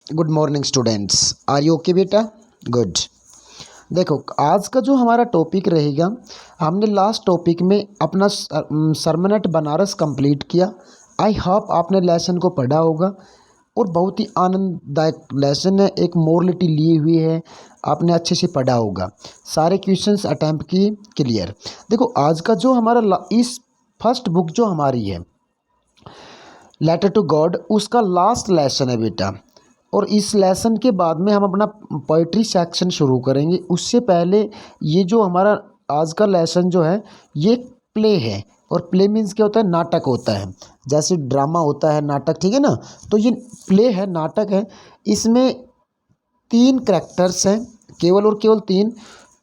Good morning students. Are you okay बेटा? Good. देखो आज का जो हमारा टॉपिक रहेगा, हमने लास्ट टॉपिक में अपना सरमनेट बनारस कंप्लीट किया। आई होप आपने लेसन को पढ़ा होगा और बहुत ही आनंददायक लेसन है, एक मोरलिटी ली हुई है, आपने अच्छे से पढ़ा होगा, सारे क्वेश्चंस अटैम्प्ट किए, क्लियर। देखो आज का जो हमारा इस फर्स्ट बुक जो हमारी है लेटर टू गॉड, उसका लास्ट लेसन है बेटा। और इस लेसन के बाद में हम अपना पोइट्री सेक्शन शुरू करेंगे। उससे पहले ये जो हमारा आज का लेसन जो है ये प्ले है, और प्ले मीन्स क्या होता है? नाटक होता है। जैसे ड्रामा होता है, नाटक, ठीक है ना। तो ये प्ले है, नाटक है। इसमें 3 करैक्टर्स हैं, केवल और केवल 3।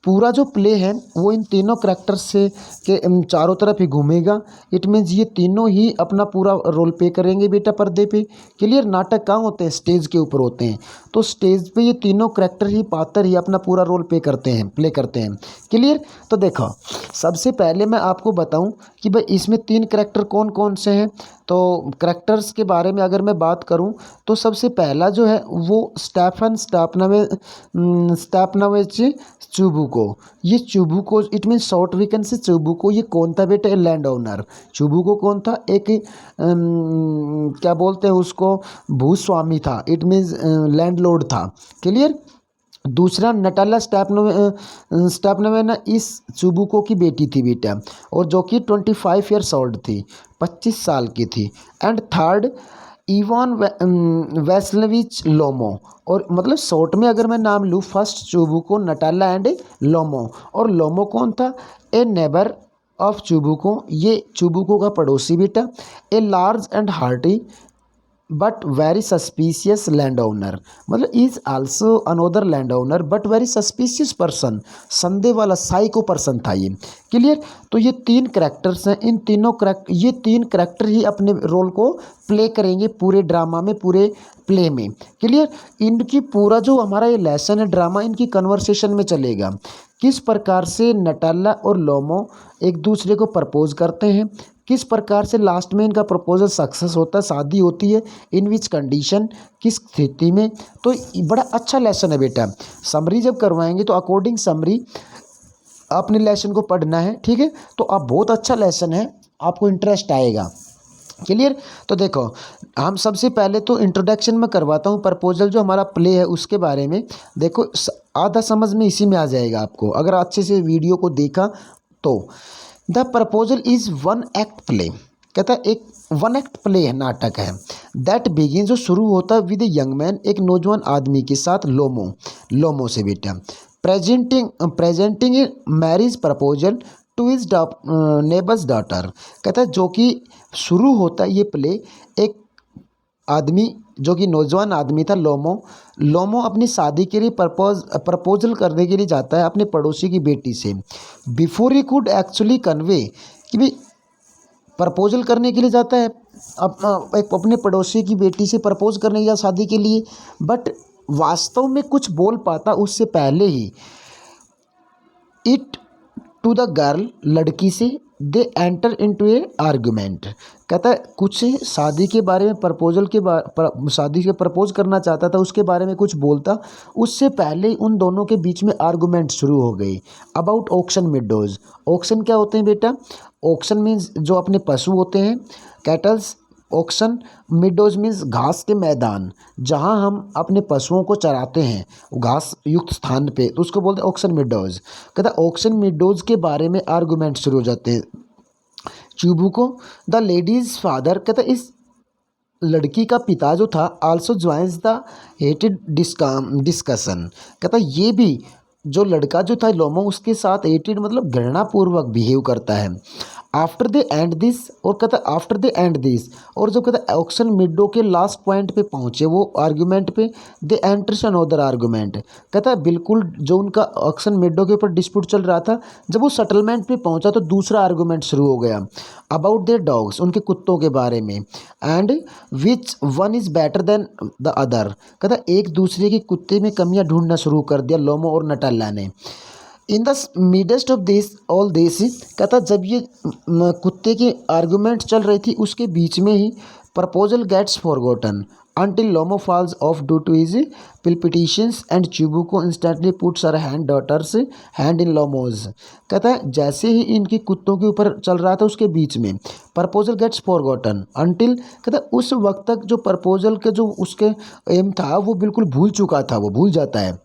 पूरा जो प्ले है वो इन तीनों करैक्टर्स से के चारों तरफ ही घूमेगा। इट मीन्स ये तीनों ही अपना पूरा रोल प्ले करेंगे बेटा पर्दे पे, क्लियर। नाटक कहाँ होते हैं? स्टेज के ऊपर होते हैं। तो स्टेज पे ये तीनों करैक्टर ही, पात्र ही अपना पूरा रोल प्ले करते हैं, क्लियर। तो देखो सबसे पहले मैं आपको बताऊं कि भाई इसमें 3 करैक्टर कौन कौन से हैं। तो करैक्टर्स के बारे में अगर मैं बात करूं तो सबसे पहला जो है वो स्टेफनोविच चुबुको। ये Chubukov it mean short we can say Chubukov. ये कौन था बेटा? Land owner. चुबुको कौन था? एक क्या बोलते हैं उसको, भूस्वामी था। इट मीन्स लैंडलॉर्ड था, क्लियर। दूसरा नटाला स्टेपनोवेना इस चुबुको की बेटी थी बेटा, और जो कि 25 ईयर्स ओल्ड थी, 25 साल की थी। And third Ivan Vassilevitch Lomov. और मतलब शॉर्ट में अगर मैं नाम लूँ, फर्स्ट चुबुको, नटाला एंड लोमो। और लोमो कौन था? A neighbour of Chubukov. ये चुबुको का पड़ोसी बेटा। A large and hearty but very suspicious landowner. मतलब is also another landowner but very suspicious person. संदेह वाला साइको पर्सन था ये, क्लियर। तो ये 3 करैक्टर्स हैं। इन तीनों ये 3 करैक्टर ही अपने रोल को प्ले करेंगे पूरे ड्रामा में, पूरे प्ले में, क्लियर। इनकी पूरा जो हमारा ये लेसन है ड्रामा, इनकी कन्वर्सेशन में चलेगा। किस प्रकार से नटाला और लोमो एक दूसरे को प्रपोज करते हैं, किस प्रकार से लास्ट में इनका प्रपोजल सक्सेस होता है, शादी होती है, इन विच कंडीशन, किस स्थिति में। तो बड़ा अच्छा लेसन है बेटा। समरी जब करवाएंगे तो अकॉर्डिंग समरी आपने लेसन को पढ़ना है, ठीक है। तो आप बहुत अच्छा लेसन है, आपको इंटरेस्ट आएगा, क्लियर। तो देखो हम सबसे पहले तो इंट्रोडक्शन में करवाता हूँ प्रपोजल जो हमारा प्ले है उसके बारे में। देखो आधा समझ में इसी में आ जाएगा आपको, अगर अच्छे से वीडियो को देखा तो। The proposal is one act play. कहता है एक 1 एक्ट प्ले है, नाटक है। दैट बिगिन, जो शुरू होता है विद ए यंग मैन, एक नौजवान आदमी के साथ, लोमो से बेटा, presenting a marriage proposal to his neighbour's daughter. कहता है जो कि शुरू होता है ये प्ले एक आदमी जो कि नौजवान आदमी था, लोमो अपनी शादी के लिए प्रपोजल करने के लिए जाता है अपने पड़ोसी की बेटी से। Before he could actually convey, कि भाई प्रपोजल करने के लिए जाता है अपने पड़ोसी की बेटी से प्रपोज करने के लिए शादी के लिए, बट वास्तव में कुछ बोल पाता उससे पहले ही इट टू द गर्ल, लड़की से, they enter into A argument. कहता है कुछ शादी के बारे में, प्रपोजल के शादी के प्रपोज करना चाहता था, उसके बारे में कुछ बोलता, उससे पहले ही उन दोनों के बीच में आर्गूमेंट शुरू हो गई अबाउट ऑक्शन मिडोज। ऑक्शन क्या होते हैं बेटा? ऑक्शन मीन्स जो अपने पशु होते हैं, कैटल्स। ऑक्शन मिडोज मीन्स घास के मैदान, जहां हम अपने पशुओं को चराते हैं, घास युक्त स्थान पे, तो उसको बोलते हैं ऑक्शन मिडोज। कहता है ऑक्शन मिडोज के बारे में आर्गूमेंट शुरू हो जाते हैं। चुबुको द लेडीज फादर, कहता है इस लड़की का पिता जो था, also joins the hated discussion. कहता है ये भी जो लड़का जो था लोमो, उसके साथ हेटेड मतलब घृणापूर्वक बिहेव करता है। आफ्टर दे एंड दिस, और कहता है आफ्टर दे एंड दिस, और जो कहता है ऑक्शन मिडो के लास्ट पॉइंट पे पहुंचे वो आर्गूमेंट पे, दे एंटर्स अनदर आर्गूमेंट। कहता है बिल्कुल जो उनका ऑक्शन मिडो के ऊपर डिस्प्यूट चल रहा था, जब वो सेटलमेंट पे पहुंचा तो दूसरा आर्गूमेंट शुरू हो गया अबाउट देयर डॉग्स, उनके कुत्तों के बारे में। And which one is better then the other. कहता है एक दूसरे के कुत्ते में कमियां ढूंढना शुरू कर दिया लोमो और नटाला ने। In the midst of this all this, कहता जब ये कुत्ते की आर्गूमेंट चल रही थी उसके बीच में ही proposal gets forgotten, until Lomo falls off due to his palpitations and Chibuko instantly puts her daughter's hand in Lomo's। कहता है जैसे ही इनकी कुत्तों के ऊपर चल रहा था उसके बीच में प्रपोजल गेट्स फॉरगॉटन अंटिल, कहता है उस वक्त तक जो प्रपोजल के जो उसके एम था वो बिल्कुल भूल चुका था, वो भूल जाता है।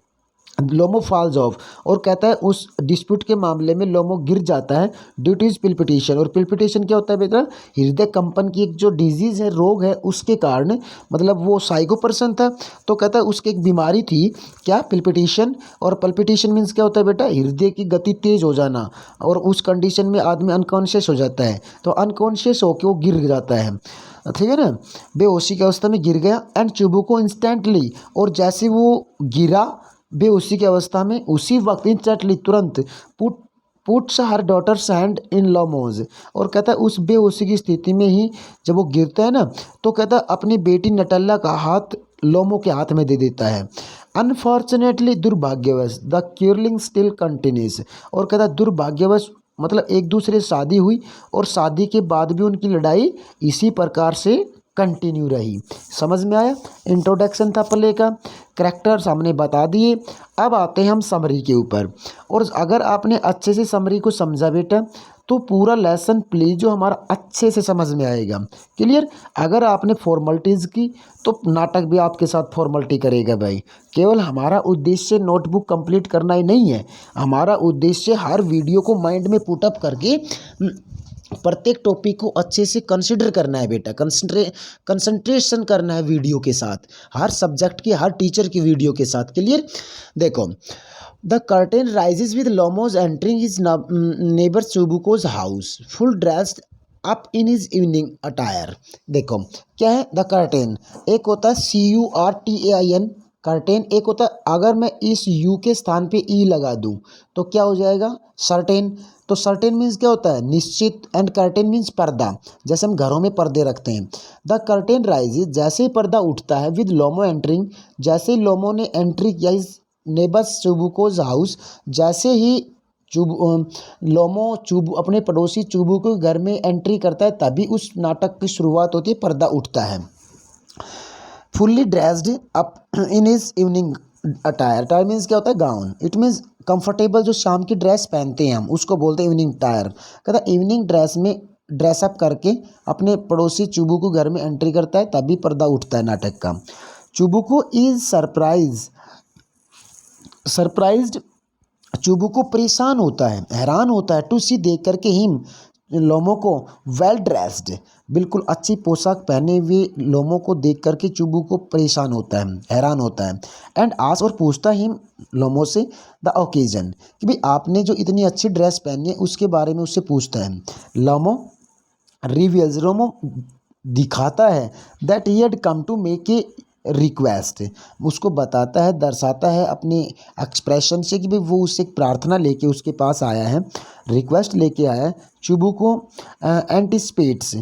लोमो फॉल्स ऑफ, और कहता है उस डिस्प्यूट के मामले में लोमो गिर जाता है ड्यू टू हिज पिल्पिटेशन। और पिल्पिटेशन क्या होता है बेटा, हृदय कंपन की एक जो डिजीज़ है, रोग है, उसके कारण, मतलब वो साइको पर्सन था तो कहता है उसकी एक बीमारी थी क्या, पिल्पिटेशन। और पल्पिटेशन मीन्स क्या होता है बेटा, हृदय की गति तेज हो जाना, और उस कंडीशन में आदमी अनकॉन्शियस हो जाता है, तो अनकॉन्शियस होकर वो गिर जाता है, ठीक है ना, बेहोशी की अवस्था में गिर गया। एंड चुबुको इंस्टेंटली, और जैसे वो गिरा बेहोशी की अवस्था में उसी वक्त इंस्टेंटली तुरंत puts her daughter's hand in Lomov's, और कहता है उस बेहोशी की स्थिति में ही जब वो गिरता है ना तो कहता है अपनी बेटी नटल्ला का हाथ लोमो के हाथ में दे देता है। अनफॉर्चुनेटली, दुर्भाग्यवश, द क्यूरलिंग स्टिल कंटिन्यूस, और कहता है दुर्भाग्यवश मतलब एक दूसरे से शादी हुई और शादी के बाद भी उनकी लड़ाई इसी प्रकार से कंटिन्यू रही। समझ में आया, इंट्रोडक्शन था प्ले का, करैक्टर्स हमने बता दिए। अब आते हैं हम समरी के ऊपर, और अगर आपने अच्छे से समरी को समझा बेटा तो पूरा लेसन प्ले जो हमारा अच्छे से समझ में आएगा। क्लियर, अगर आपने फॉर्मेलिटीज़ की तो नाटक भी आपके साथ फॉर्मेलिटी करेगा भाई। केवल हमारा उद्देश्य नोटबुक कंप्लीट करना ही नहीं है, हमारा उद्देश्य हर वीडियो को माइंड में पुटअप करके प्रत्येक टॉपिक को अच्छे से कंसिडर करना है बेटा, कंसंट्रेशन करना है वीडियो के साथ, हर सब्जेक्ट की, हर टीचर की वीडियो के साथ। क्लियर, देखो, the curtain rises with Lomov's entering his neighbour Chubukov's house full dressed up in his evening attire. देखो क्या है, द कर्टेन एक होता है CURTAIN कर्टेन, एक होता है, अगर मैं इस यू के स्थान पे ई लगा दूं तो क्या हो जाएगा, सर्टेन। तो सर्टेन मीन्स क्या होता है, निश्चित, एंड कर्टेन मीन्स पर्दा, जैसे हम घरों में पर्दे रखते हैं। द कर्टेन राइजेज, जैसे ही पर्दा उठता है, विद लोमो एंटरिंग, जैसे ही लोमो ने एंट्री किया इस नेबर्स चुबुकोज हाउस, जैसे ही लोमो अपने पड़ोसी चुबुको के घर में एंट्री करता है तभी उस नाटक की शुरुआत होती है, पर्दा उठता है। Fully dressed up in his evening attire, attire means क्या होता है, गाउन, इट मीन्स कंफर्टेबल, जो शाम की ड्रेस पहनते हैं हम उसको बोलते हैं इवनिंग अटायर। कहता है इवनिंग ड्रेस में ड्रेसअप करके अपने पड़ोसी चुबुको घर में एंट्री करता है तभी पर्दा उठता है नाटक का। चुबुको इज सरप्राइज्ड, चुबुको परेशान होता है, हैरान होता है, टू सी देख करके हिम लोमो को वेल ड्रेस्ड, बिल्कुल अच्छी पोशाक पहने हुए लोमो को देख करके चुबुको परेशान होता है, हैरान होता है। एंड आस, और पूछता हिम लोमो से, द ओकेजन, कि भाई आपने जो इतनी अच्छी ड्रेस पहनी है उसके बारे में उससे पूछता है। लोमो रिवील्स, लोमो दिखाता है that he had come to make a request, उसको बताता है, दर्शाता है अपने एक्सप्रेशन से कि भाई वो उससे एक प्रार्थना लेके उसके पास आया है, रिक्वेस्ट लेके आया है। चुबुको एंटिसिपेट्स,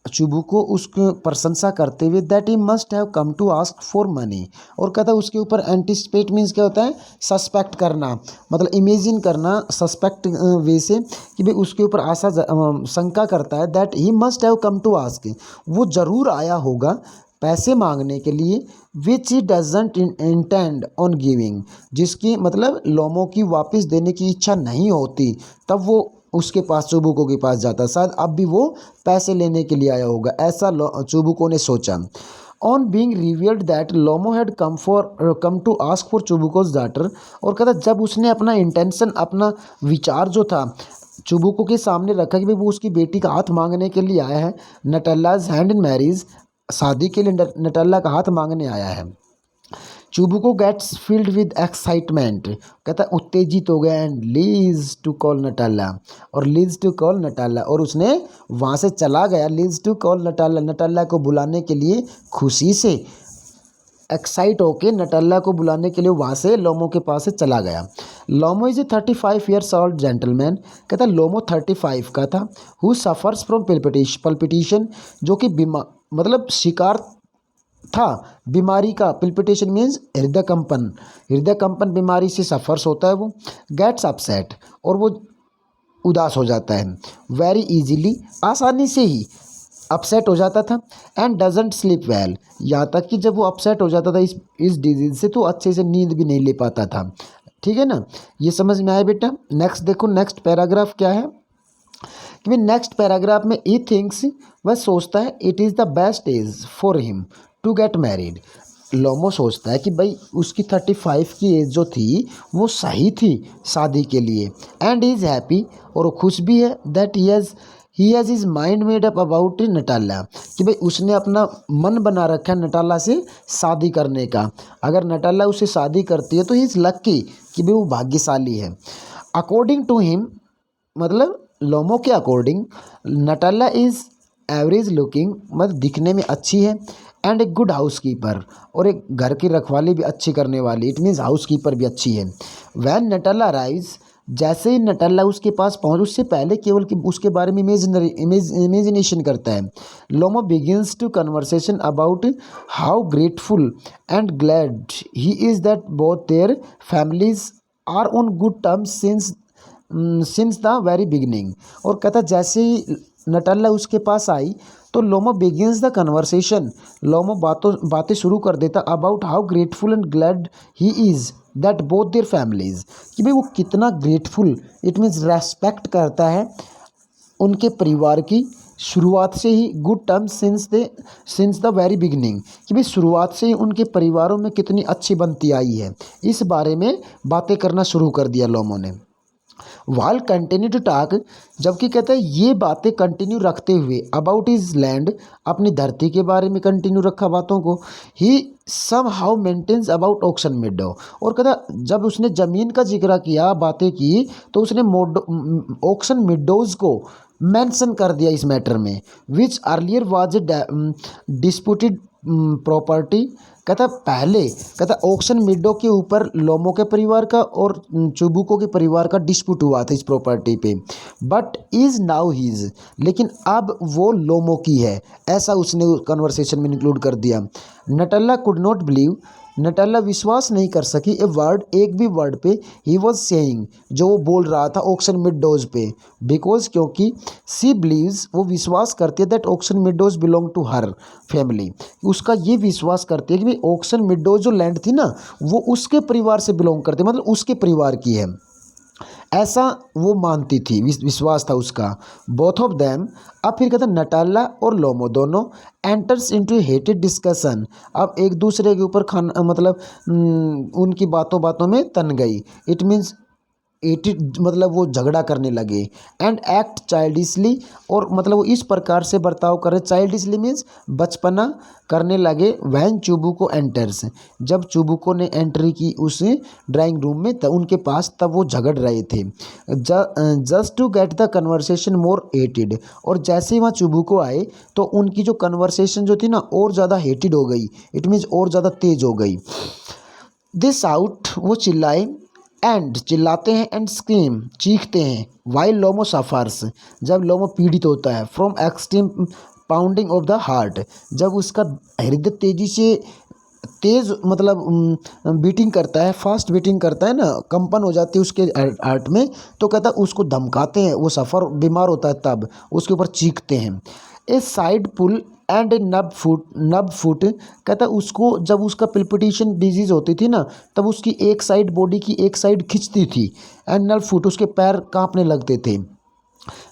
चुबुको उसको प्रशंसा करते हुए that he must have come to ask for money, और कहता है उसके ऊपर एंटिसिपेट मीन्स क्या होता है, सस्पेक्ट करना, मतलब इमेजिन करना, सस्पेक्ट वे से कि भाई उसके ऊपर आशा शंका करता है, that he must have come to ask, वो ज़रूर आया होगा पैसे मांगने के लिए, which he doesn't intend on giving, जिसकी मतलब लोमो की वापस देने की इच्छा नहीं होती, तब वो उसके पास चुबुको के पास जाता, शायद अब भी वो पैसे लेने के लिए आया होगा, ऐसा चुबुको ने सोचा। On being revealed that Lomov had come to ask for Chubukov's daughter, और कहता जब उसने अपना इंटेंशन, अपना विचार जो था चुबुको के सामने रखा कि भाई वो उसकी बेटी का हाथ मांगने के लिए आया है, नटल्लाज हैंड इन मैरिज, शादी के लिए नटल्ला का हाथ मांगने आया है। Chubukov gets filled with excitement, कहता उत्तेजित हो गया, and leaves to call Natalya, और लीज टू कॉल नटल्ला, और उसने वहाँ से चला गया, लीज टू कॉल नटल्ला, नटल्ला को बुलाने के लिए खुशी से एक्साइट होके नटल्ला को बुलाने के लिए वहाँ से लोमो के पास से चला गया। Lomov is a 35 years old gentleman, कहता लोमो 35 का था, हु सफ़र्स फ्रॉम पल्पिटेशन, जो कि मतलब शिकार था बीमारी का, पिल्पिटेशन मीन्स हृदय कंपन बीमारी से सफ़र्स होता है वो। गेट्स अपसेट, और वो उदास हो जाता है। वेरी इजीली, आसानी से ही अपसेट हो जाता था एंड डजंट स्लीप वेल, यहाँ तक कि जब वो अपसेट हो जाता था इस डिजीज़ से तो अच्छे से नींद भी नहीं ले पाता था। ठीक है ना, ये समझ में आया बेटा। नेक्स्ट देखो, नेक्स्ट पैराग्राफ क्या है कि भाई नेक्स्ट पैराग्राफ में ई थिंक्स, वह सोचता है it is the best age for him to get married. Lomov सोचता है कि भाई उसकी 35 की एज जो थी वो सही थी शादी के लिए। एंड इज़ हैप्पी, और वो खुश भी है that he has his mind made up about नटाला, कि भाई उसने अपना मन बना रखा है नटाला से शादी करने का। अगर नटाला उसे शादी करती है तो ही इज़ लक्की, कि भाई वो भाग्यशाली है। अकॉर्डिंग टू हिम, मतलब लोमो के अकॉर्डिंग नटाला इज़ एवरेज लुकिंग, मतलब दिखने में अच्छी है, एंड एक गुड हाउस कीपर, और एक घर की रखवाली भी अच्छी करने वाली, इट मीन्स हाउस कीपर भी अच्छी है। वैन नटाला राइज, जैसे ही नटाला उसके पास पहुंच, उससे पहले केवल कि उसके बारे में इमेजिनेशन करता है। Lomov begins to conversation about how grateful and glad he is that both their families are on good terms since the very beginning. और कहता जैसे ही नटाला उसके पास आई तो Lomov begins the conversation, Lomov बातें शुरू कर देता about how grateful and glad he is that both their families, कि भाई वो कितना ग्रेटफुल, इट मीन्स रेस्पेक्ट करता है उनके परिवार की शुरुआत से ही, good terms since the very beginning, कि भाई शुरुआत से ही उनके परिवारों में कितनी अच्छी बनती आई है, इस बारे में बातें करना शुरू कर दिया लोमो ने। वाल कंटिन्यू टू टॉक, जबकि कहता है ये बातें कंटिन्यू रखते हुए अबाउट हिज लैंड, अपनी धरती के बारे में कंटिन्यू रखा बातों को। He somehow maintains about oxen meadow, और कहता जब उसने ज़मीन का जिक्र किया, बातें की, तो उसने ऑक्शन मिडोज़ को मेंशन कर दिया इस मैटर में, विच अर्लियर वाज डिस्प्यूटेड प्रॉपर्टी। कहता पहले, कहता ऑक्शन मिडो के ऊपर लोमो के परिवार का और चुबुको के परिवार का डिस्प्यूट हुआ था इस प्रॉपर्टी पे, बट इज़ नाउ हीज, लेकिन अब वो लोमो की है, ऐसा उसने कन्वर्सेशन में इंक्लूड कर दिया। नटाला कुड नॉट बिलीव, नटाला विश्वास नहीं कर सकी ए वर्ड, एक भी वर्ड पे, ही वॉज सेइंग, जो वो बोल रहा था ऑक्शन मिडोज पे, बिकॉज क्योंकि सी बिलीव्स, वो विश्वास करती है that Oxen Meadows belong to her family, उसका ये विश्वास करती है कि भाई ऑक्शन मिडोज जो लैंड थी ना वो उसके परिवार से बिलोंग करती, मतलब उसके परिवार की है, ऐसा वो मानती थी, विश्वास था उसका। बोथ ऑफ देम, अब फिर कहते हैं नटाला और लोमो दोनों एंटर्स इनटू हेटेड डिस्कशन, अब एक दूसरे के ऊपर मतलब उनकी बातों बातों में तन गई, इट मीन्स मतलब वो झगड़ा करने लगे। एंड एक्ट चाइल्डिशली, और मतलब वो इस प्रकार से बर्ताव कर रहे, चाइल्डिशली मीन्स बचपना करने लगे। वैन चुबुको एंटर्स, जब चुबुको ने एंट्री की उस ड्राइंग रूम में, तब उनके पास, तब वो झगड़ रहे थे, just to get the conversation more heated, और जैसे ही वहाँ चुबुको आए तो उनकी जो कन्वर्सेशन जो थी ना और ज़्यादा हेटेड हो गई, इट मीन्स और ज़्यादा तेज हो गई। दिस आउट, वो चिल्लाए, एंड चिल्लाते हैं, एंड स्क्रीम, चीखते हैं, वाइल लोमो सफर्स, जब लोमो पीड़ित होता है, from extreme pounding of the heart, जब उसका हृदय तेजी से तेज़ मतलब बीटिंग करता है, फास्ट बीटिंग करता है ना, कंपन हो जाती है उसके हार्ट में, तो कहता है उसको धमकाते हैं, वो सफ़र बीमार होता है तब उसके ऊपर चीखते हैं। ए साइड पुल एंड ए नब फुट, कहता उसको जब उसका पिल्पिटेशन डिजीज़ होती थी ना तब उसकी एक साइड, बॉडी की एक साइड खिंचती थी, एंड नब फुट, उसके पैर कांपने लगते थे।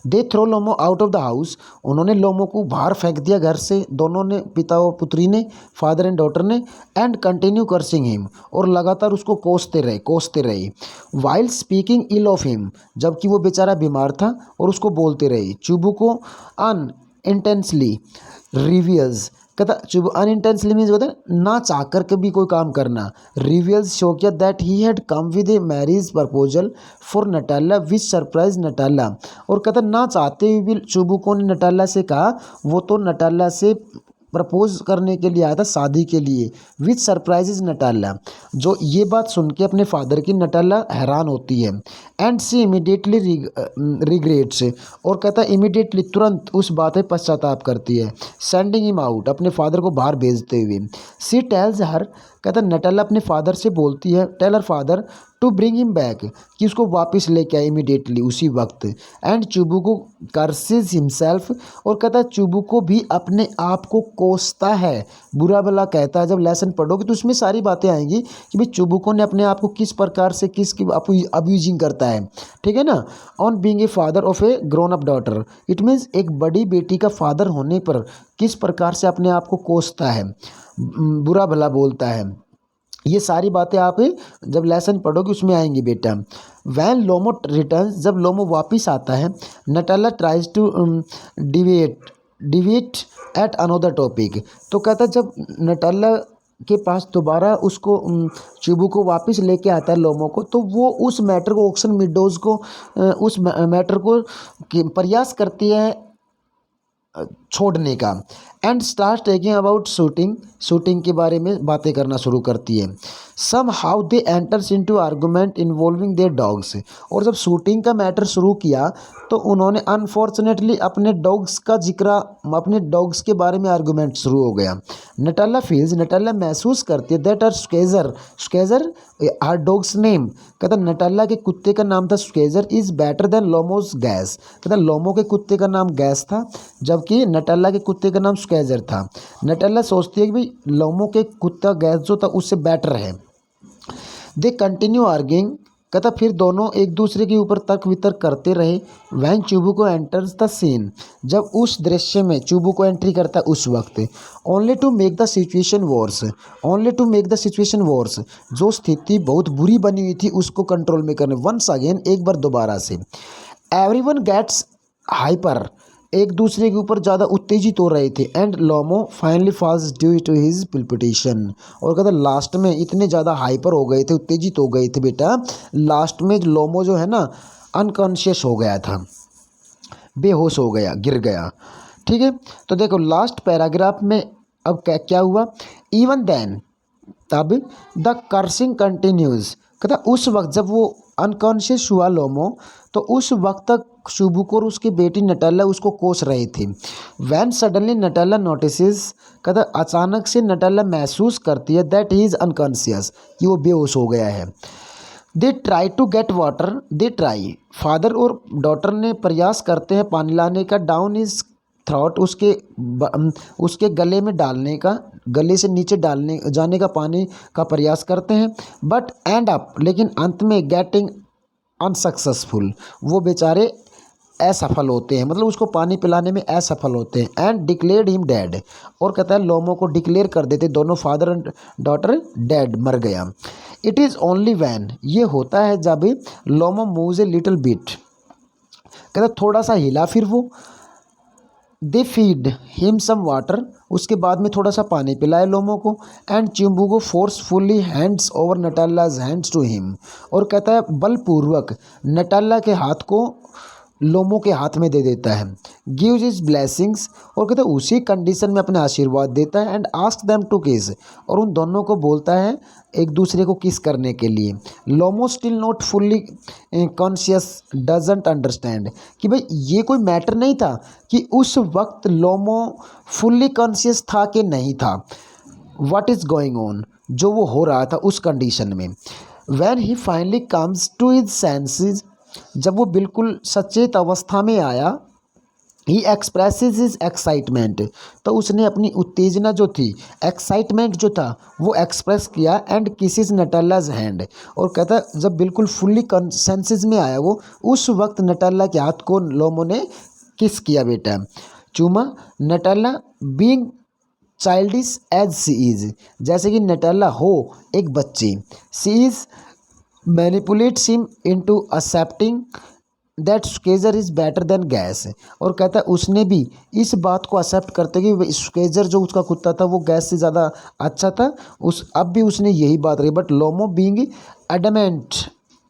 They throw Lomov out of the house, उन्होंने लोमो को बाहर फेंक दिया घर से, दोनों ने, पिता और पुत्री ने, फादर एंड डॉटर ने। एंड कंटिन्यू कर्सिंग हिम, और लगातार उसको कोसते रहे। While speaking ill of him, जबकि वो बेचारा बीमार था और उसको बोलते रहे। चुबुको अन इंटेंसली रिवियल्स, कहता चुब अनइंटेंसली मीन्स होता है ना चाह कर के भी कोई काम करना। रिवियल्स शो किया that he had come with A marriage proposal for नटाला which surprise नटाला, और कहता ना चाहते हुए भी चुबुको ने नटाला से कहा, वो तो नटाला से प्रपोज करने के लिए आया था, शादी के लिए। विच सरप्राइजेज नटाला, जो ये बात सुन के अपने फादर की नटाला हैरान होती है। एंड सी इमीडिएटली रिग्रेट्स, और कहता है इमीडिएटली, तुरंत उस बात पर पश्चाताप करती है। सेंडिंग हिम आउट, अपने फादर को बाहर भेजते हुए। सी टेल्स हर कहता है नटाला अपने फादर से बोलती है, tell her father to bring him back, कि उसको वापस लेके आए इमीडिएटली उसी वक्त। एंड चुबुको कर्सेस हिमसेल्फ, और कहता है चुबुको भी अपने आप को कोसता है, बुरा भला कहता है। जब लेसन पढ़ोगे तो उसमें सारी बातें आएंगी कि भाई चुबुको ने अपने आप को किस प्रकार से किसकी अब्यूजिंग करता है, ठीक है ना। On being a father of A grown up daughter, it means एक बड़ी बेटी का फादर होने पर किस प्रकार से अपने आप को कोसता है, बुरा भला बोलता है। ये सारी बातें आप जब लेसन पढ़ोगे उसमें आएंगी बेटा। वैन लोमो रिटर्न्स, जब लोमो वापिस आता है, नटाला ट्राइज टू डिवेट एट अनदर टॉपिक, तो कहता है जब नटाला के पास दोबारा उसको चुबुको वापस लेके आता है लोमो को, तो वो उस मैटर को, ऑक्सन मीडोज को, उस मैटर को प्रयास करती है छोड़ने का। And start talking about shooting के बारे में बातें करना शुरू करती है। Somehow they enters into argument involving their dogs, और जब शूटिंग का मैटर शुरू किया तो उन्होंने अनफॉर्चुनेटली अपने डॉग्स का जिक्र, अपने डॉग्स के बारे में आर्गूमेंट शुरू हो गया। नटाला फील्स, नटाला महसूस करती है that our Squeezer our dog's name, कहता नटाला के कुत्ते का नाम था Squeezer, is better than Lomov's Guess, कहता लोमो के कुत्ते का नाम गैस था जबकि नटाला के कुत्ते का नाम स्केजर था। नटाला सोचती है कि भाई लोमो के कुत्ता गैस जो था उससे बेटर है। दे कंटिन्यू आर्गिंग, कहता फिर दोनों एक दूसरे के ऊपर तर्क वितर्क करते रहे। When Chubukov enters the scene, जब उस दृश्य में चुबुको एंट्री करता है उस वक्त, only to make the situation worse, जो स्थिति बहुत बुरी बनी हुई थी उसको कंट्रोल में करने, वंस अगेन, एक बार दोबारा से। एवरीवन गेट्स हाइपर, एक दूसरे के ऊपर ज़्यादा उत्तेजित हो रहे थे। And Lomov finally falls due to his palpitation, और कहता लास्ट में इतने ज़्यादा हाइपर हो गए थे, उत्तेजित हो गए थे बेटा, लास्ट में लोमो जो है ना अनकॉन्शियस हो गया था, बेहोश हो गया, गिर गया, ठीक है। तो देखो लास्ट पैराग्राफ में अब क्या हुआ। इवन देन, तब द कर्सिंग कंटिन्यूज, कहता उस वक्त जब वो अनकॉन्शियस हुआ लोमो, तो उस वक्त तक चुबुको और उसकी बेटी नटाला उसको कोस रहे थे। वैन सडनली नटाला नोटिसेस, कहता अचानक से नटाला महसूस करती है दैट ही इज़ अनकॉन्शियस, कि वो बेहोश हो गया है। They try to get water, father और डॉटर ने प्रयास करते हैं पानी लाने का, डाउन इज थ्रॉट, उसके गले में डालने का, गले से नीचे डालने जाने का पानी का प्रयास करते हैं। बट एंड अप, लेकिन अंत में गेटिंग अनसक्सेसफुल, वो बेचारे असफल होते हैं, मतलब उसको पानी पिलाने में असफल होते हैं। एंड डिक्लेयर्ड हिम डेड, और कहता है लोमो को डिक्लेयर कर देते दोनों फादर एंड डॉटर डेड, मर गया। इट इज़ ओनली वैन, ये होता है जब Lomov moves a little bit, कहता थोड़ा सा हिला फिर वो। They feed him some water, उसके बाद में थोड़ा सा पानी पिलाए लोमो को। And Chubukov forcefully hands over Natalya's hands to him, और कहता है बलपूर्वक नटाला के हाथ को लोमो के हाथ में दे देता है। गिव्स हिज ब्लेसिंग्स, और कहता है उसी कंडीशन में अपने आशीर्वाद देता है। एंड आस्क देम टू किस, और उन दोनों को बोलता है एक दूसरे को किस करने के लिए। Lomov still not fully conscious, doesn't understand, कि भाई ये कोई मैटर नहीं था कि उस वक्त लोमो फुल्ली कॉन्शियस था कि नहीं था, व्हाट इज़ गोइंग ऑन, जो वो हो रहा था उस कंडीशन में। When he finally comes to his senses, जब वो बिल्कुल सचेत अवस्था में आया, ही एक्सप्रेसेस हिज एक्साइटमेंट, तो उसने अपनी उत्तेजना जो थी, एक्साइटमेंट जो था वो एक्सप्रेस किया। एंड किसिस नटालाज हैंड, और कहता जब बिल्कुल फुल्ली सेंसेस में आया वो, उस वक्त नटाला के हाथ को लोमो ने किस किया बेटा, चूमा। Natalya being childish as she is, जैसे कि नटाला हो एक बच्ची, she is manipulates him into accepting that Squeezer is better than Guess, और कहता है उसने भी इस बात को एक्सेप्ट करते कि स्केजर जो उसका कुत्ता था वो गैस से ज़्यादा अच्छा था, अब भी उसने यही बात रही। But Lomov being adamant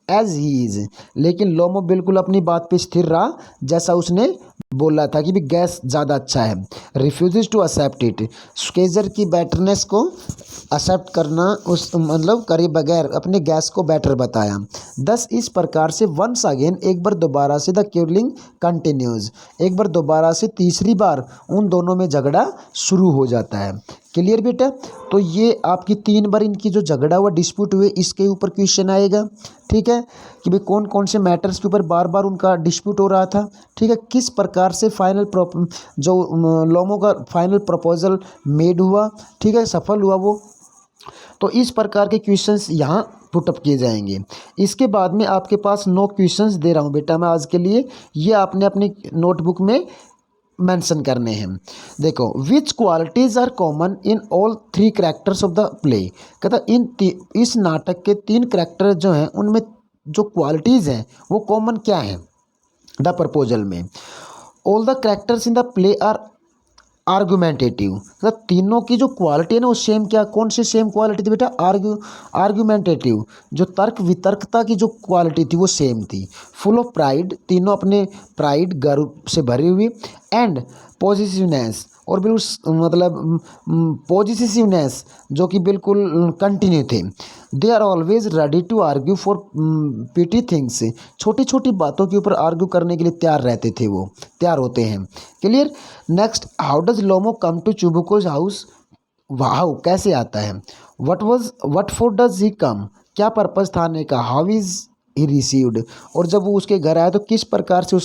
as he is, लेकिन लोमो बिल्कुल अपनी बात पे स्थिर रहा जैसा उसने बोला था कि भी गैस ज़्यादा अच्छा है। रिफ्यूज़ टू एक्सेप्ट इट, स्केजर की बेटरनेस को एक्सेप्ट करना उस मतलब करे बगैर अपने गैस को बेटर बताया। दस इस प्रकार से वंस अगेन एक बार दोबारा से द क्यूरलिंग कंटिन्यूज, एक बार दोबारा से तीसरी बार उन दोनों में झगड़ा शुरू हो जाता है। क्लियर बेटा। तो ये आपकी 3 बार इनकी जो झगड़ा हुआ डिस्प्यूट हुए इसके ऊपर क्वेश्चन आएगा। ठीक है कि भाई कौन कौन से मैटर्स के ऊपर बार बार उनका डिस्प्यूट हो रहा था। ठीक है, किस प्रकार से फाइनल जो लोमो का फाइनल प्रपोजल मेड हुआ, ठीक है, सफल हुआ वो। तो इस प्रकार के क्वेश्चंस यहाँ पुटअप किए जाएंगे। इसके बाद में आपके पास 9 क्वेश्चंस दे रहा हूँ बेटा मैं आज के लिए, ये आपने अपनी नोटबुक में मेंशन करने हैं। देखो, which qualities are common in all 3 characters of the play. कहता इस नाटक के 3 कैरेक्टर जो हैं उनमें जो क्वालिटीज़ हैं वो कॉमन क्या हैं द प्रपोजल में। All the characters in the play are argumentative, मतलब तीनों की जो क्वालिटी है ना वो सेम, क्या कौन सी सेम क्वालिटी थी बेटा, आर्गुमेंटेटिव, जो तर्क वितर्कता की जो क्वालिटी थी वो सेम थी। फुल ऑफ प्राइड, तीनों अपने प्राइड गर्व से भरी हुई, एंड पॉजिटिवनेस, और बिल्कुल मतलब पॉजिटिवनेस जो कि बिल्कुल कंटिन्यू थे। They are always ready to argue for petty things, छोटी छोटी बातों के ऊपर आर्ग्यू करने के लिए तैयार रहते थे, वो तैयार होते हैं। Clear. Next, how does Lomov come to Chubukov's house. वाह, कैसे आता है। What for does he come, क्या पर्पज था आने का। हाउ इज ही रिसीव्ड, और जब वो उसके घर आया तो किस प्रकार से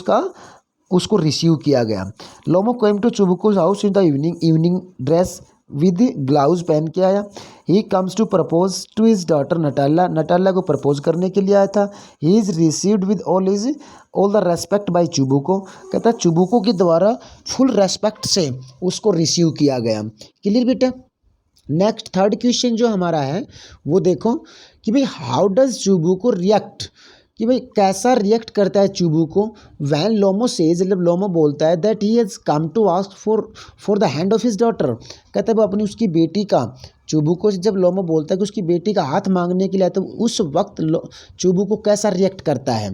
उसको रिसीव किया गया। Lomov came to Chubukov's house in the evening dress with gloves पहन के आया। He comes to propose to his daughter Natalya, Natalya को प्रपोज करने के लिए आया था। He is received with all the respect by Chubukov, कहता है चुबुको के द्वारा फुल रेस्पेक्ट से उसको रिसीव किया गया। क्लियर बेटा। नेक्स्ट थर्ड क्वेश्चन जो हमारा है वो देखो कि भाई हाउ डज चुबुको रिएक्ट, कि भाई कैसा रिएक्ट करता है चुबुको। वैन लोमो सेज, जब लोमो बोलता है that he has come to ask for the hand of his daughter, कहता है वो अपनी उसकी बेटी का, चुबुको से जब लोमो बोलता है कि उसकी बेटी का हाथ मांगने के लिए, तो उस वक्त चुबुको कैसा रिएक्ट करता है।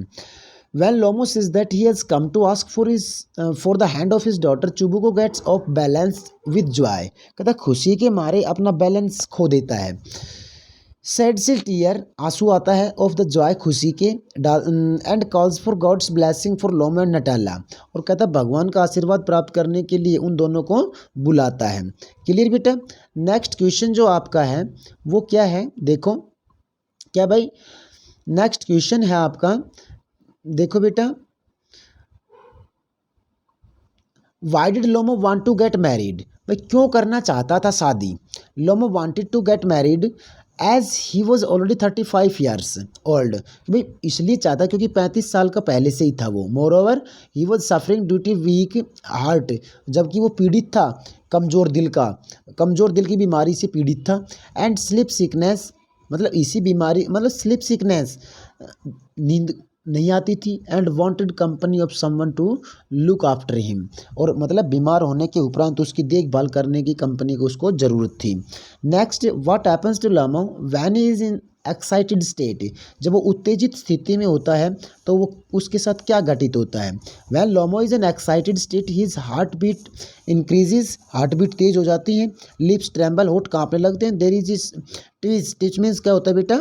When Lomov says that he has come to ask for the hand of his daughter, Chubukov gets off balance with joy, कहता है खुशी के मारे अपना बैलेंस खो देता है। सैड से टीयर, आंसू आता है, ऑफ द जॉय, खुशी के, and calls for God's blessing for Lomov and Natalya, और कहता है भगवान का आशीर्वाद प्राप्त करने के लिए उन दोनों को बुलाता है। क्लियर बेटा। नेक्स्ट क्वेश्चन जो आपका है वो क्या है, देखो क्या भाई, नेक्स्ट क्वेश्चन है आपका, देखो बेटा, why did Lomov want to get married, भाई क्यों करना चाहता था शादी। Lomov wanted to get married as he was already 35 years old, भाई इसलिए चाहता क्योंकि 35 साल का पहले से ही था वो। Moreover he was suffering due to weak heart, जबकि वो पीड़ित था कमज़ोर दिल की बीमारी से पीड़ित था। एंड स्लीप सिकनेस, मतलब इसी बीमारी, मतलब स्लीप सिकनेस, नींद नहीं आती थी। And wanted company of someone to look after him, और मतलब बीमार होने के उपरांत उसकी देखभाल करने की कंपनी को उसको ज़रूरत थी। Next, what happens to Lomov when he is in excited state, जब वो उत्तेजित स्थिति में होता है तो वो उसके साथ क्या घटित होता है। When Lomov is in excited state his heart beat increases, heart beat तेज हो जाती है। लिप्स ट्रेम्बल, होठ काँपने लगते हैं। देयर इज टिच मीन्स क्या होता है बेटा,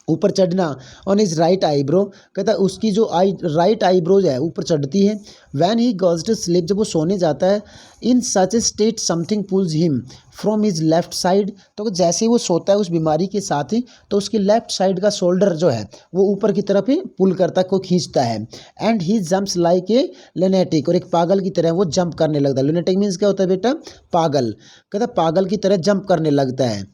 ऊपर चढ़ना। ऑन हिज राइट आईब्रो, कहता है उसकी जो राइट आईब्रोज है ऊपर चढ़ती है। When he goes to sleep, जब वो सोने जाता है। In such a state something pulls him from his left side, तो जैसे ही वो सोता है उस बीमारी के साथ ही, तो उसकी लेफ्ट साइड का शोल्डर जो है वो ऊपर की तरफ ही पुल करता है, को खींचता है। And he jumps like a lunatic, और एक पागल की तरह वो जंप करने लगता है। लुनेटिक मीन्स क्या होता है बेटा, पागल, कहता पागल की तरह जंप करने लगता है।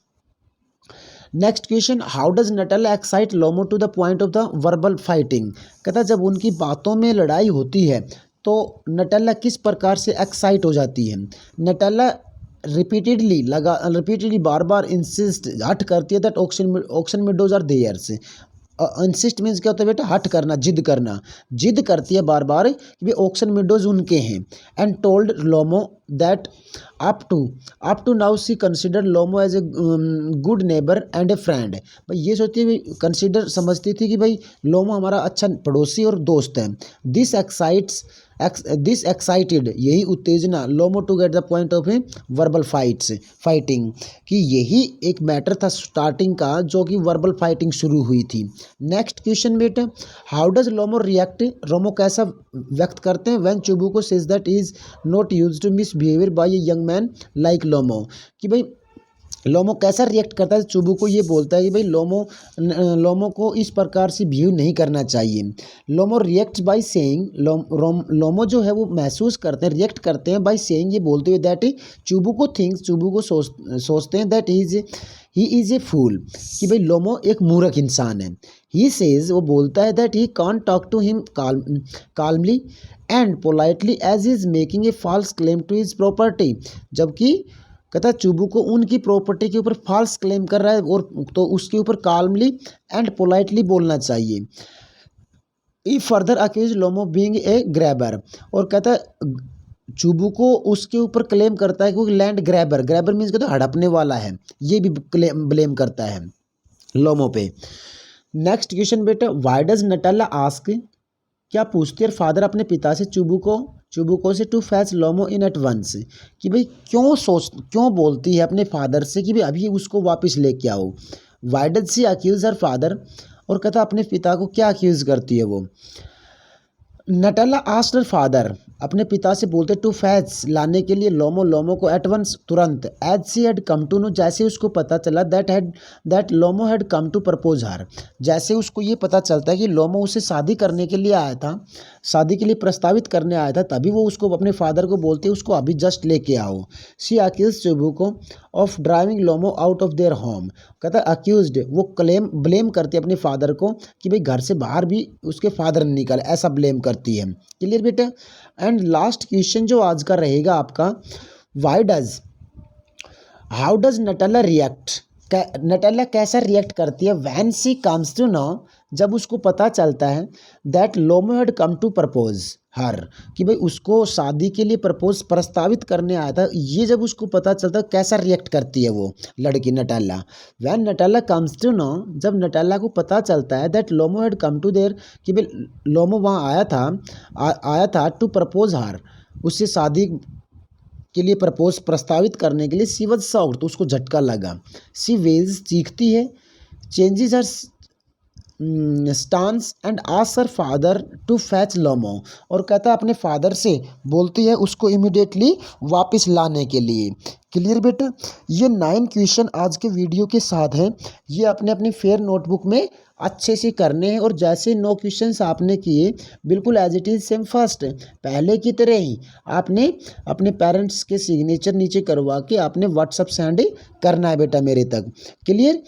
Next question, how does Natalya excite Lomov to the point of the verbal fighting, कहता जब उनकी बातों में लड़ाई होती है तो नटाला किस प्रकार से एक्साइट हो जाती है। नटाला रिपीटेडली बार बार इंसिस्ट, हट करती है that Oxen Meadows are theirs. Insist means क्या होता है बेटा, हट करना, जिद करती है बार बार कि भाई ऑक्शन मिडोज उनके हैं। And told Lomov that up to now she consider Lomov as a good neighbour and a friend, भाई ये सोचती है, समझती थी कि भाई लोमो हमारा अच्छा पड़ोसी और दोस्त है। दिस दिस एक्साइटेड, यही उत्तेजना Lomov to get the point of a verbal fighting, कि यही एक मैटर था स्टार्टिंग का जो कि वर्बल फाइटिंग शुरू हुई थी। नेक्स्ट क्वेश्चन बेटा, how does Lomov react, Lomov कैसा व्यक्त करते हैं when Chubukov says that is not used to misbehaviour by a young man like Lomov, कि भाई लोमो कैसा रिएक्ट करता है, चुबू को ये बोलता है कि भाई लोमो को इस प्रकार से बिहेव नहीं करना चाहिए। लोमो रिएक्ट्स बाय सेइंग, लोमो जो है वो महसूस करते हैं, रिएक्ट करते हैं बाय सेइंग, ये बोलते हुए दैट चुबू को थिंक्स, चुबू को सोचते हैं दैट ही इज़ ए फूल, कि भाई लोमो एक मूर्ख इंसान है। ही सेज, वो बोलता है that he can't talk to him calmly and politely as is making a false claim to his property, जबकि कहता है चुबू को उनकी प्रॉपर्टी के ऊपर फॉल्स क्लेम कर रहा है और तो उसके ऊपर काल्मली एंड पोलाइटली बोलना चाहिए। He further accuse Lomov being a grabber, और कहता है चुबू को उसके ऊपर क्लेम करता है क्योंकि लैंड ग्रैबर, ग्रैबर मीन्स कहता है हड़पने वाला है, ये भी ब्लेम करता है लोमो पे। नेक्स्ट क्वेश्चन बेटा, व्हाई डज नटाला आस्क, क्या पूछती है फादर अपने पिता से चुबुको से to fetch Lomov in at once, कि भाई क्यों बोलती है अपने फादर से कि भाई अभी उसको वापस लेके आओ। Why does she accuse her father, और कहता अपने पिता को क्या अक्यूज करती है वो। नटाला आस्क्ड हर फादर, अपने पिता से बोलते टू फैच, लाने के लिए लोमो को एट वंस, तुरंत। As she had come to know, जैसे उसको पता चला that Lomov had come to propose her, जैसे उसको ये पता चलता है कि लोमो उसे शादी करने के लिए आया था, शादी के लिए प्रस्तावित करने आया था, तभी वो उसको अपने फादर को बोलते उसको अभी जस्ट लेके आओ। She accuse Chubukov of driving Lomov out of their home, कहता अक्यूज्ड, वो ब्लेम करती है अपने फादर को कि भाई घर से बाहर भी उसके फादर ने निकाले, ऐसा ब्लेम करती है। क्लियर बेटा। एंड लास्ट क्वेश्चन जो आज का रहेगा आपका, how does Natalya react, Natalya कैसा रिएक्ट करती है when she comes to know, जब उसको पता चलता है that Lomov had come to propose her, कि भाई उसको शादी के लिए प्रस्तावित करने आया था, ये जब उसको पता चलता है कैसा रिएक्ट करती है वो लड़की Natalya. When Natalya comes to know, जब नटाला को पता चलता है that Lomov had come to there, कि भाई लोमो वहाँ आया था टू प्रपोज हर, उससे शादी के लिए प्रस्तावित करने के लिए। सी वॉज शॉक्ड, तो उसको झटका लगा। सी वेल्स, चीखती है। Changes her stance and asks her father to fetch Lomov, और कहता है अपने फादर से बोलती है उसको इमीडिएटली वापस लाने के लिए। क्लियर बेटा। ये 9 क्वेश्चन आज के वीडियो के साथ हैं, ये अपने अपनी फेयर नोटबुक में अच्छे से करने हैं, और जैसे 9 क्वेश्चंस आपने किए बिल्कुल as it is same first पहले की तरह ही आपने अपने पेरेंट्स के सिग्नेचर नीचे करवा के आपने व्हाट्सएप सेंड करना है बेटा मेरे तक। क्लियर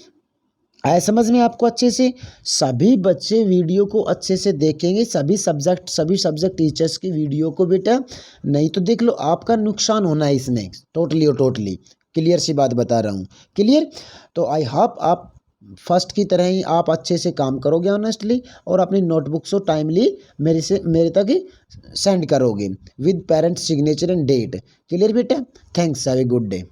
आया समझ में आपको अच्छे से। सभी बच्चे वीडियो को अच्छे से देखेंगे, सभी सब्जेक्ट टीचर्स की वीडियो को बेटा, नहीं तो देख लो आपका नुकसान होना है इसमें टोटली और टोटली। क्लियर सी बात बता रहा हूँ। क्लियर। तो आई होप आप फर्स्ट की तरह ही आप अच्छे से काम करोगे ऑनेस्टली, और अपनी नोटबुक्स को टाइमली मेरे तक ही सेंड करोगे with parents signature and date. Clear बेटा। Thanks, have a good day.